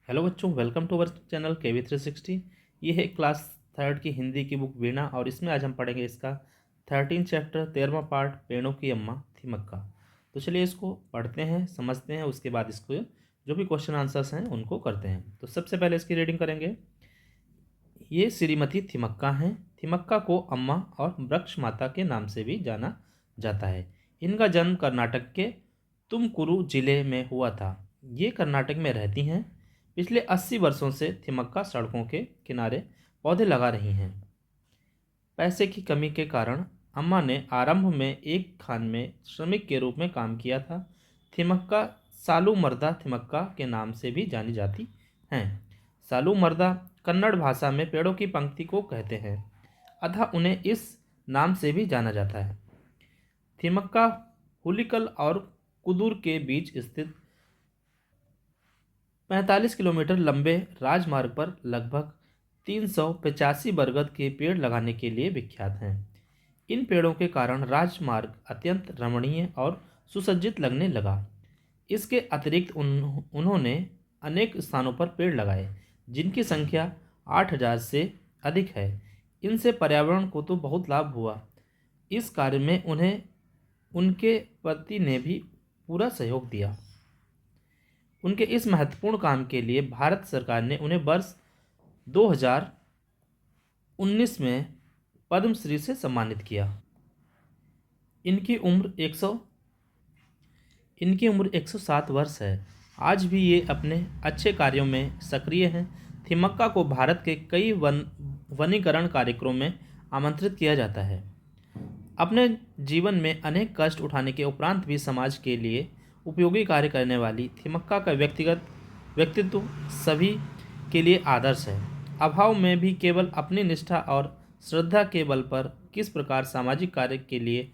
Hello बच्चों, welcome to our channel KV360। ये है क्लास थर्ड की हिंदी की बुक वीणा और इसमें आज हम पढ़ेंगे इसका 13 चैप्टर 13वां पार्ट पेड़ों की अम्मा थी मक्का। तो चलिए इसको पढ़ते हैं, समझते हैं, उसके बाद इसको जो भी क्वेश्चन आंसर्स हैं उनको करते हैं। तो सबसे पहले इसकी रीडिंग करेंगे। ये श्रीमती थिमक्का हैं। थिमक्का को अम्मा और वृक्ष माता के नाम से भी जाना जाता है। इनका जन्म कर्नाटक के तुमकुरु जिले में हुआ था। ये कर्नाटक में रहती हैं। पिछले 80 वर्षों से थिमक्का सड़कों के किनारे पौधे लगा रही हैं। पैसे की कमी के कारण अम्मा ने आरंभ में एक खान में श्रमिक के रूप में काम किया था। थिमक्का सालू मर्दा थिमक्का के नाम से भी जानी जाती हैं। सालू मर्दा कन्नड़ भाषा में पेड़ों की पंक्ति को कहते हैं, अतः उन्हें इस नाम से भी जाना जाता है। थिमक्का हुलिकल और कुदूर के बीच स्थित 45 किलोमीटर लंबे राजमार्ग पर लगभग 385 बरगद के पेड़ लगाने के लिए विख्यात हैं। इन पेड़ों के कारण राजमार्ग अत्यंत रमणीय और सुसज्जित लगने लगा। इसके अतिरिक्त उन्होंने अनेक स्थानों पर पेड़ लगाए, जिनकी संख्या 8000 से अधिक है। इनसे पर्यावरण को तो बहुत लाभ हुआ। इस कार्य में उन्हें उनके पति ने भी पूरा सहयोग दिया। उनके इस महत्वपूर्ण काम के लिए भारत सरकार ने उन्हें वर्ष 2019 में पद्मश्री से सम्मानित किया। इनकी उम्र 107 वर्ष है। आज भी ये अपने अच्छे कार्यों में सक्रिय हैं। थिमक्का को भारत के कई वनीकरण कार्यक्रमों में आमंत्रित किया जाता है। अपने जीवन में अनेक कष्ट उठाने के उपरांत भी समाज के लिए उपयोगी कार्य करने वाली थिमक्का का व्यक्तित्व सभी के लिए आदर्श है। अभाव में भी केवल अपनी निष्ठा और श्रद्धा के बल पर किस प्रकार सामाजिक कार्य के लिए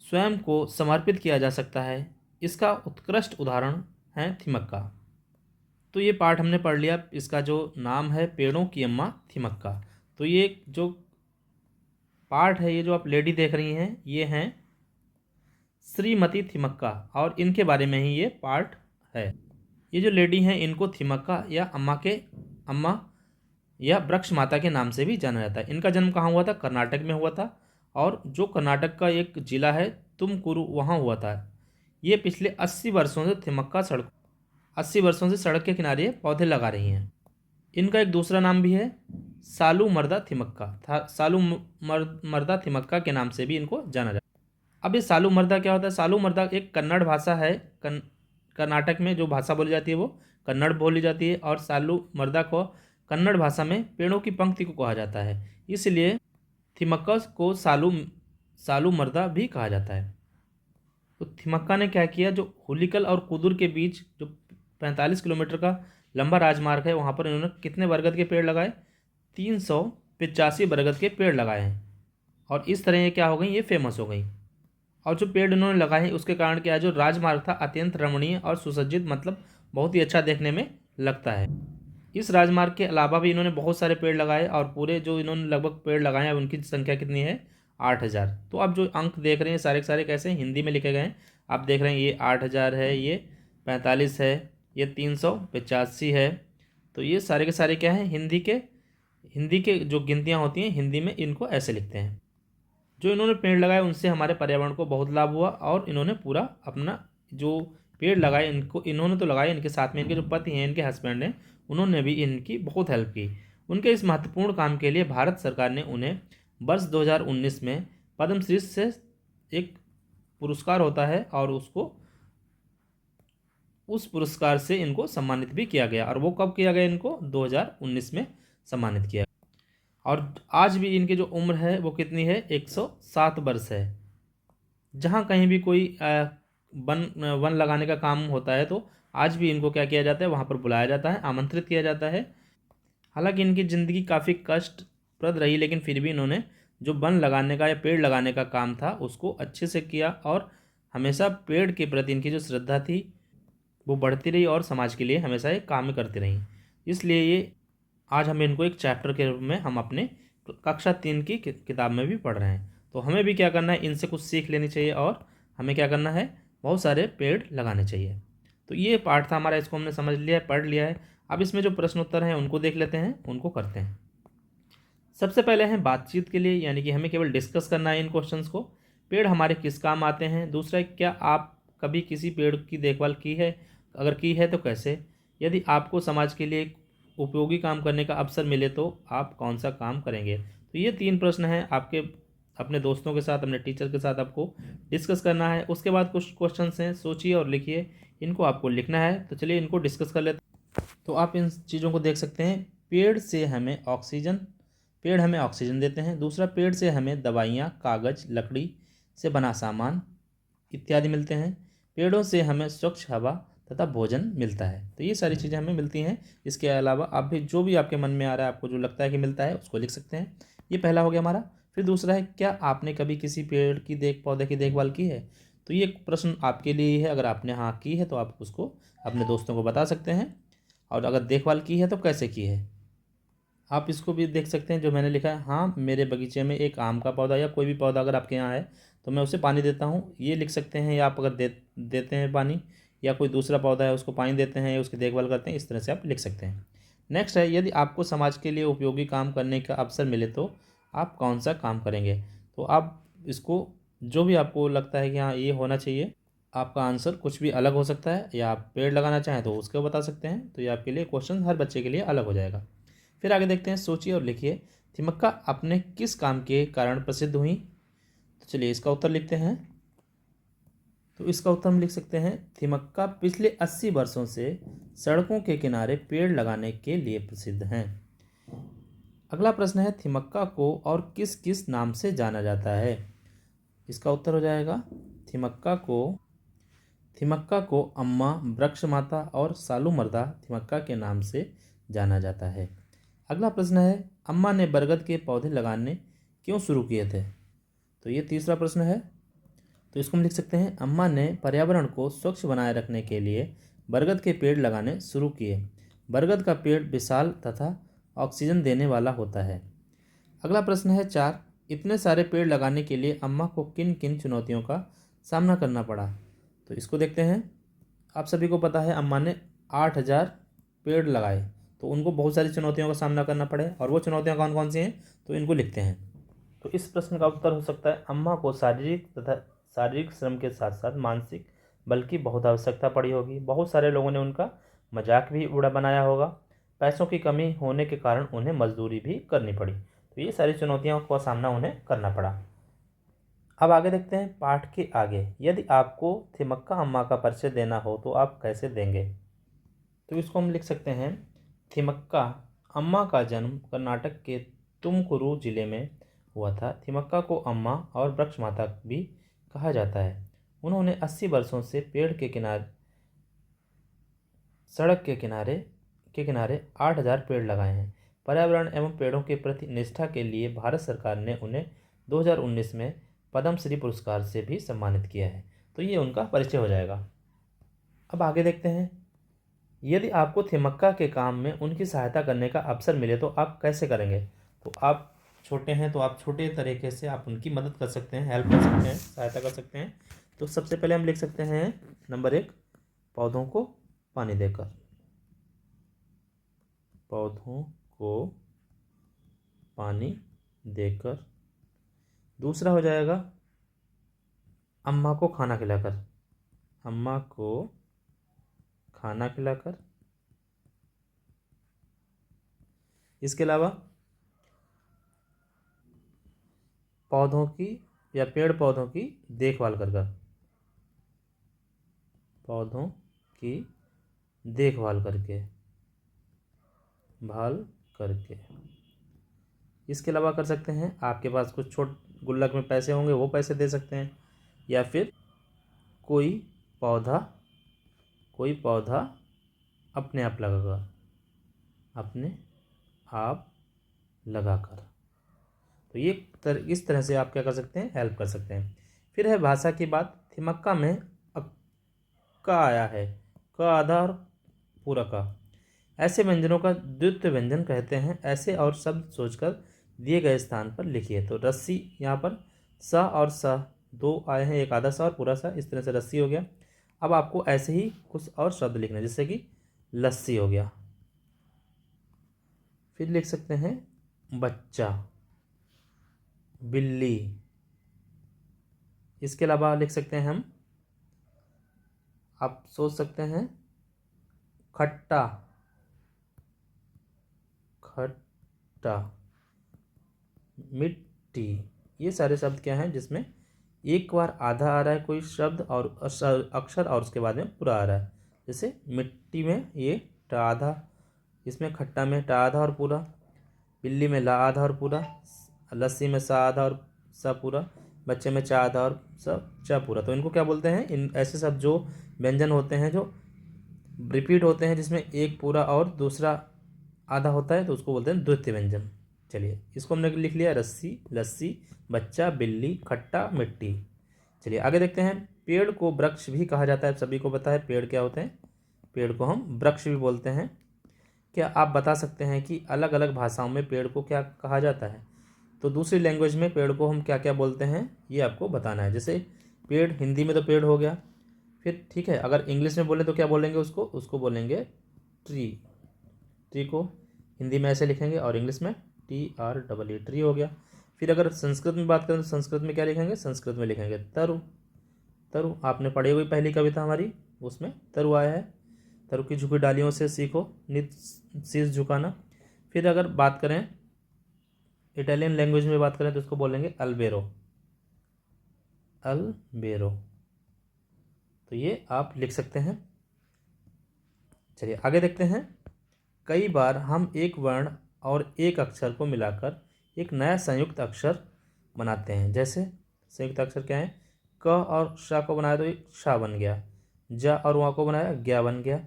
स्वयं को समर्पित किया जा सकता है, इसका उत्कृष्ट उदाहरण है थिमक्का। तो ये पाठ हमने पढ़ लिया। इसका जो नाम है पेड़ों की अम्मा थिमक्का। तो ये जो पाठ है, ये जो आप लेडी देख रही हैं, ये हैं श्रीमती थिमक्का और इनके बारे में ही ये पाठ है। ये जो लेडी हैं इनको थिमक्का या अम्मा या वृक्ष माता के नाम से भी जाना जाता है। इनका जन्म कहाँ हुआ था? कर्नाटक में हुआ था, और जो कर्नाटक का एक जिला है तुमकुरु, वहाँ हुआ था। ये पिछले 80 वर्षों से सड़क के किनारे पौधे लगा रही हैं। इनका एक दूसरा नाम भी है, सालू मर्दा थिमक्का। मर्दा थिमक्का के नाम से भी इनको जाना जाता है। अब ये सालू मर्दा क्या होता है? सालू मर्दा एक कन्नड़ भाषा है। कर्नाटक में जो भाषा बोली जाती है वो कन्नड़ बोली जाती है, और सालू मर्दा को कन्नड़ भाषा में पेड़ों की पंक्ति को कहा जाता है। इसलिए थिमक्का को सालू मर्दा भी कहा जाता है। तो थिमक्का ने क्या किया, जो हुलिकल और कुदुर के बीच जो 45 किलोमीटर का लंबा राजमार्ग है, वहाँ पर इन्होंने कितने बरगद के पेड़ लगाए? 385 बरगद के पेड़ लगाए हैं। और इस तरह ये क्या हो गई, ये फेमस हो गई। और जो पेड़ इन्होंने लगाए हैं उसके कारण क्या है, जो राजमार्ग था अत्यंत रमणीय और सुसज्जित, मतलब बहुत ही अच्छा देखने में लगता है। इस राजमार्ग के अलावा भी इन्होंने बहुत सारे पेड़ लगाए, और पूरे जो इन्होंने लगभग पेड़ लगाए हैं उनकी संख्या कितनी है? 8000। तो आप जो अंक देख रहे हैं सारे के सारे कैसे हिंदी में लिखे गए हैं। आप देख रहे हैं ये 8000 है, ये 45 है, ये 385 है। तो ये सारे के सारे क्या हैं? हिंदी के जो गिनतियाँ होती हैं हिंदी में इनको ऐसे लिखते हैं। जो इन्होंने पेड़ लगाए उनसे हमारे पर्यावरण को बहुत लाभ हुआ, और इन्होंने पूरा अपना जो पेड़ लगाए इन्होंने तो लगाए, इनके साथ में इनके जो पति हैं, इनके हस्बैंड हैं, उन्होंने भी इनकी बहुत हेल्प की। उनके इस महत्वपूर्ण काम के लिए भारत सरकार ने उन्हें वर्ष 2019 में पद्मश्री से एक पुरस्कार होता है, और उस पुरस्कार से इनको सम्मानित भी किया गया। और वो कब किया गया? इनको 2019 में सम्मानित किया। और आज भी इनकी जो उम्र है वो कितनी है? 107 वर्ष है। जहाँ कहीं भी कोई वन लगाने का काम होता है तो आज भी इनको क्या किया जाता है? वहाँ पर बुलाया जाता है, आमंत्रित किया जाता है। हालांकि इनकी ज़िंदगी काफ़ी कष्टप्रद रही, लेकिन फिर भी इन्होंने जो वन लगाने का या पेड़ लगाने का काम था उसको अच्छे से किया, और हमेशा पेड़ के प्रति इनकी जो श्रद्धा थी वो बढ़ती रही, और समाज के लिए हमेशा ये काम करती रही। इसलिए ये आज हम इनको एक चैप्टर के रूप में हम अपने कक्षा 3 की किताब में भी पढ़ रहे हैं। तो हमें भी क्या करना है, इनसे कुछ सीख लेनी चाहिए, और हमें क्या करना है, बहुत सारे पेड़ लगाने चाहिए। तो ये पाठ था हमारा, इसको हमने समझ लिया है, पढ़ लिया है। अब इसमें जो प्रश्न उत्तर हैं उनको देख लेते हैं, उनको करते हैं। सबसे पहले है बातचीत के लिए, यानी कि हमें केवल डिस्कस करना है इन क्वेश्चंस को। पेड़ हमारे किस काम आते हैं। दूसरा है, क्या आप कभी किसी पेड़ की देखभाल की है, अगर की है तो कैसे। यदि आपको समाज के लिए उपयोगी काम करने का अवसर मिले तो आप कौन सा काम करेंगे। तो ये 3 प्रश्न हैं, आपके अपने दोस्तों के साथ, अपने टीचर के साथ आपको डिस्कस करना है। उसके बाद कुछ क्वेश्चंस हैं, सोचिए और लिखिए, इनको आपको लिखना है। तो चलिए इनको डिस्कस कर लेते हैं। तो आप इन चीज़ों को देख सकते हैं। पेड़ हमें ऑक्सीजन देते हैं। दूसरा, पेड़ से हमें दवाइयाँ, कागज़, लकड़ी से बना सामान इत्यादि मिलते हैं। पेड़ों से हमें स्वच्छ हवा तथा भोजन मिलता है। तो ये सारी चीज़ें हमें मिलती हैं। इसके अलावा आप भी जो भी आपके मन में आ रहा है, आपको जो लगता है कि मिलता है, उसको लिख सकते हैं। ये पहला हो गया हमारा। फिर दूसरा है, क्या आपने कभी किसी पेड़ की पौधे की देखभाल की है। तो ये प्रश्न आपके लिए ही है। अगर आपने हाँ की है तो आप उसको अपने दोस्तों को बता सकते हैं, और अगर देखभाल की है तो कैसे की है। आप इसको भी देख सकते हैं जो मैंने लिखा है, हाँ मेरे बगीचे में एक आम का पौधा या कोई भी पौधा अगर आपके यहाँ है तो मैं उसे पानी देता हूँ, ये लिख सकते हैं। या आप अगर देते हैं पानी, या कोई दूसरा पौधा है उसको पानी देते हैं या उसकी देखभाल करते हैं, इस तरह से आप लिख सकते हैं। नेक्स्ट है, यदि आपको समाज के लिए उपयोगी काम करने का अवसर मिले तो आप कौन सा काम करेंगे। तो आप इसको, जो भी आपको लगता है कि हाँ ये होना चाहिए, आपका आंसर कुछ भी अलग हो सकता है, या आप पेड़ लगाना चाहें तो उसको बता सकते हैं। तो ये आपके लिए क्वेश्चन हर बच्चे के लिए अलग हो जाएगा। फिर आगे देखते हैं, सोचिए और लिखिए, थिमक्का अपने किस काम के कारण प्रसिद्ध हुई। तो चलिए इसका उत्तर लिखते हैं। तो इसका उत्तर हम लिख सकते हैं, थिमक्का पिछले 80 वर्षों से सड़कों के किनारे पेड़ लगाने के लिए प्रसिद्ध हैं। अगला प्रश्न है, थिमक्का को और किस किस नाम से जाना जाता है। इसका उत्तर हो जाएगा, थिमक्का को अम्मा, वृक्ष माता और सालू मर्दा थिमक्का के नाम से जाना जाता है। अगला प्रश्न है, अम्मा ने बरगद के पौधे लगाने क्यों शुरू किए थे। तो ये तीसरा प्रश्न है। तो इसको हम लिख सकते हैं, अम्मा ने पर्यावरण को स्वच्छ बनाए रखने के लिए बरगद के पेड़ लगाने शुरू किए। बरगद का पेड़ विशाल तथा ऑक्सीजन देने वाला होता है। अगला प्रश्न है 4, इतने सारे पेड़ लगाने के लिए अम्मा को किन किन चुनौतियों का सामना करना पड़ा। तो इसको देखते हैं। आप सभी को पता है अम्मा ने 8,000 पेड़ लगाए, तो उनको बहुत सारी चुनौतियों का सामना करना पड़े, और वो चुनौतियाँ कौन कौन सी हैं, तो इनको लिखते हैं। तो इस प्रश्न का उत्तर हो सकता है, अम्मा को शारीरिक श्रम के साथ साथ मानसिक बल की बहुत आवश्यकता पड़ी होगी। बहुत सारे लोगों ने उनका मजाक भी उड़ा बनाया होगा। पैसों की कमी होने के कारण उन्हें मजदूरी भी करनी पड़ी। तो ये सारी चुनौतियों का सामना उन्हें करना पड़ा। अब आगे देखते हैं पाठ के आगे, यदि आपको थिमक्का अम्मा का परिचय देना हो तो आप कैसे देंगे। तो इसको हम लिख सकते हैं, थिमक्का अम्मा का जन्म कर्नाटक के तुमकुरू जिले में हुआ था। थिमक्का को अम्मा और वृक्ष माता भी कहा जाता है। उन्होंने 80 वर्षों से सड़क के किनारे 8,000 पेड़ लगाए हैं। पर्यावरण एवं पेड़ों के प्रति निष्ठा के लिए भारत सरकार ने उन्हें 2019 में पद्म श्री पुरस्कार से भी सम्मानित किया है। तो ये उनका परिचय हो जाएगा। अब आगे देखते हैं, यदि आपको थिमक्का के काम में उनकी सहायता करने का अवसर मिले तो आप कैसे करेंगे। तो आप छोटे हैं तो आप छोटे तरीके से आप उनकी मदद कर सकते हैं, हेल्प कर सकते हैं, सहायता कर सकते हैं। तो सबसे पहले हम लिख सकते हैं, नंबर 1, पौधों को पानी देकर। पौधों को पानी देकर। दूसरा हो जाएगा, अम्मा को खाना खिलाकर। अम्मा को खाना खिलाकर। इसके अलावा पौधों की या पेड़ पौधों की देखभाल कर कर। पौधों की देखभाल करके, भाल करके। इसके अलावा कर सकते हैं, आपके पास कुछ गुल्लक में पैसे होंगे, वो पैसे दे सकते हैं। या फिर कोई पौधा अपने आप लगाकर, अपने आप लगाकर। तो ये इस तरह से आप क्या कर सकते हैं, हेल्प कर सकते हैं। फिर है भाषा की बात। थिमक्का में अक्का आया है, क आधा और पूरा का। ऐसे व्यंजनों का द्वितीय व्यंजन कहते हैं। ऐसे और शब्द सोचकर दिए गए स्थान पर लिखिए। तो रस्सी, यहाँ पर स और स 2 आए हैं, एक आधा सा और पूरा सा, इस तरह से रस्सी हो गया। अब आपको ऐसे ही कुछ और शब्द लिखना है, जैसे कि लस्सी हो गया। फिर लिख सकते हैं बच्चा, बिल्ली। इसके अलावा लिख सकते हैं हम, आप सोच सकते हैं, खट्टा, खट्टा, मिट्टी। ये सारे शब्द क्या हैं जिसमें एक बार आधा आ रहा है कोई शब्द और अक्षर और उसके बाद में पूरा आ रहा है। जैसे मिट्टी में ये टा आधा, इसमें खट्टा में टा आधा और पूरा, बिल्ली में ला आधा और पूरा, लस्सी में सा आधा और सा पूरा, बच्चे में चा आधा और सब चा पूरा। तो इनको क्या बोलते हैं, इन ऐसे शब्द जो व्यंजन होते हैं जो रिपीट होते हैं जिसमें एक पूरा और दूसरा आधा होता है, तो उसको बोलते हैं द्वितीय व्यंजन। चलिए इसको हमने लिख लिया, रस्सी, लस्सी, बच्चा, बिल्ली, खट्टा, मिट्टी। चलिए आगे देखते हैं। पेड़ को वृक्ष भी कहा जाता है, सभी को पता है पेड़ क्या होते हैं, पेड़ को हम वृक्ष भी बोलते हैं। क्या आप बता सकते हैं कि अलग अलग भाषाओं में पेड़ को क्या कहा जाता है? तो दूसरी लैंग्वेज में पेड़ को हम क्या क्या बोलते हैं ये आपको बताना है। जैसे पेड़ हिंदी में तो पेड़ हो गया, फिर ठीक है, अगर इंग्लिश में बोले तो क्या बोलेंगे उसको, उसको बोलेंगे ट्री। ट्री को हिंदी में ऐसे लिखेंगे और इंग्लिश में TREE, ट्री हो गया। फिर अगर संस्कृत में बात करें तो संस्कृत में क्या लिखेंगे, संस्कृत में लिखेंगे तरु। तरु आपने पढ़ी हुई पहली कविता हमारी, उसमें तरु आया है, तरु की झुकी डालियों से सीखो नित शीश झुकाना। फिर अगर बात करें इटालियन लैंग्वेज में बात करें तो उसको बोलेंगे अल्बेरो, अल्बेरो। तो ये आप लिख सकते हैं। चलिए आगे देखते हैं। कई बार हम एक वर्ण और एक अक्षर को मिलाकर एक नया संयुक्त अक्षर बनाते हैं। जैसे संयुक्त अक्षर क्या है, क और श को बनाया तो एक शा बन गया, ज और वा को बनाया ज्ञा बन गया,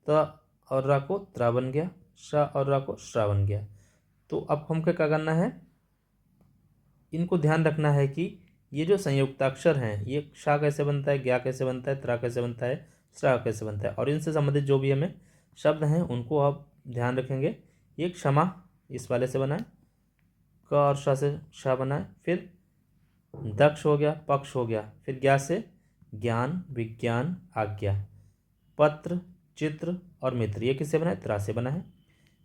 त और रा को त्रा बन गया, श और रा को श्रा बन गया। तो अब हमको क्या करना है, इनको ध्यान रखना है कि ये जो संयुक्ताक्षर हैं ये शा कैसे बनता है, ज्ञा कैसे बनता है, त्रा कैसे बनता है, श्रा कैसे बनता है, और इनसे संबंधित जो भी हमें शब्द हैं उनको आप ध्यान रखेंगे। ये क्षमा इस वाले से बना है, क और शा से शा बना है, फिर दक्ष हो गया, पक्ष हो गया, फिर ज्ञा से ज्ञान, विज्ञान, आज्ञा, पत्र, चित्र और मित्र, ये किससे बना है, त्रा से बना है।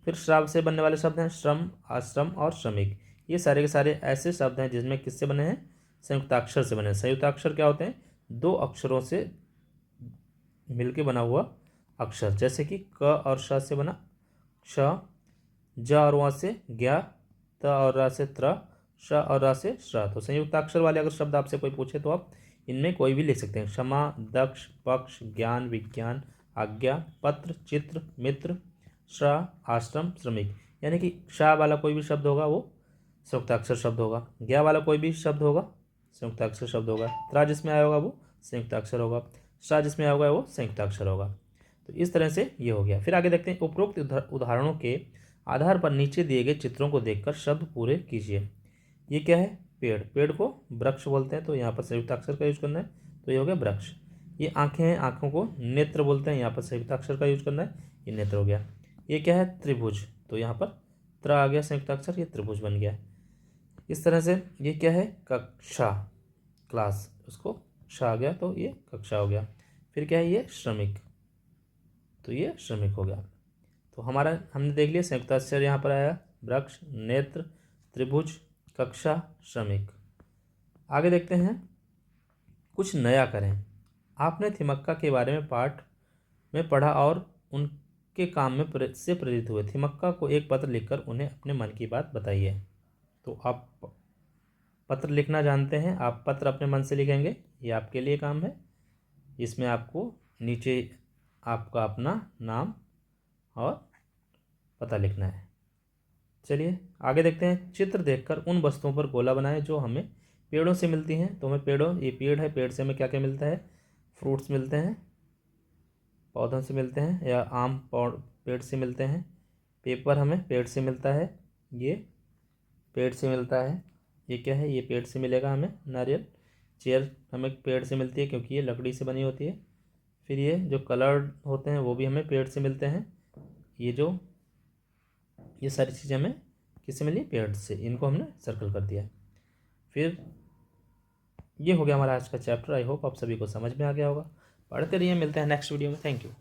फिर श्राव से बनने वाले शब्द हैं श्रम, आश्रम और श्रमिक। ये सारे के सारे ऐसे शब्द हैं जिसमें किससे बने हैं, संयुक्ताक्षर से बने हैं। संयुक्ताक्षर क्या होते हैं, दो अक्षरों से मिलके बना हुआ अक्षर। जैसे कि क और श से बना श, ज और व से ज्ञा, त और रा से त्र, श और रा से श्रा। तो संयुक्ताक्षर वाले अगर शब्द आपसे कोई पूछे तो आप इनमें कोई भी लिख सकते हैं, क्षमा, दक्ष, पक्ष, ज्ञान, विज्ञान, आज्ञा, पत्र, चित्र, मित्र, श्रा, आश्रम, श्रमिक। यानी कि क्षा वाला कोई भी शब्द होगा वो संयुक्ताक्षर शब्द होगा, ज्ञा वाला कोई भी शब्द होगा संयुक्ताक्षर शब्द होगा, त्रा जिसमें आया होगा वो संयुक्ताक्षर होगा, श्रा जिसमें आया होगा वो संयुक्ताक्षर होगा। तो इस तरह से ये हो गया। फिर आगे देखते हैं। उपरोक्त उदाहरणों के आधार पर नीचे दिए गए चित्रों को देखकर शब्द पूरे कीजिए। ये क्या है, पेड़, पेड़ को वृक्ष बोलते हैं, तो यहाँ पर संयुक्ताक्षर का यूज करना है, तो ये हो गया वृक्ष। ये आंखें हैं, आंखों को नेत्र बोलते हैं, यहाँ पर संयुक्ताक्षर का यूज करना है, ये नेत्र हो गया। ये क्या है, त्रिभुज, तो यहाँ पर त्रा आ गया संयुक्ताक्षर, ये त्रिभुज बन गया। इस तरह से ये क्या है, कक्षा, क्लास, उसको क्षा आ गया तो ये कक्षा हो गया। फिर क्या है, ये श्रमिक, तो ये श्रमिक हो गया। तो हमारा हमने देख लिया संयुक्ताक्षर यहाँ पर आया, वृक्ष, नेत्र, त्रिभुज, कक्षा, श्रमिक। आगे देखते हैं। कुछ नया करें। आपने थिमक्का के बारे में पाठ में पढ़ा और उनके काम में से प्रेरित हुए। थिमक्का को एक पत्र लिखकर उन्हें अपने मन की बात बताइए। तो आप पत्र लिखना जानते हैं, आप पत्र अपने मन से लिखेंगे, ये आपके लिए काम है। इसमें आपको नीचे आपका अपना नाम और पता लिखना है। चलिए आगे देखते हैं। चित्र देखकर उन वस्तुओं पर गोला बनाएं जो हमें पेड़ों से मिलती हैं। तो हमें पेड़ों, ये पेड़ है, पेड़ से हमें क्या क्या मिलता है, फ्रूट्स मिलते हैं, पौधों से मिलते हैं, या आम पेड़ से मिलते हैं, पेपर हमें पेड़ से मिलता है, ये पेड़ से मिलता है, ये क्या है, ये पेड़ से मिलेगा हमें, नारियल। चेयर हमें पेड़ से मिलती है क्योंकि ये लकड़ी से बनी होती है। फिर ये जो कलर्ड होते हैं वो भी हमें पेड़ से मिलते हैं। ये सारी चीज़ें हमें किससे मिली, पेड़ से। इनको हमने सर्कल कर दिया। फिर ये हो गया हमारा आज का चैप्टर। आई होप आप सभी को समझ में आ गया होगा। पढ़ते रहिए, मिलते हैं नेक्स्ट वीडियो में। Thank you.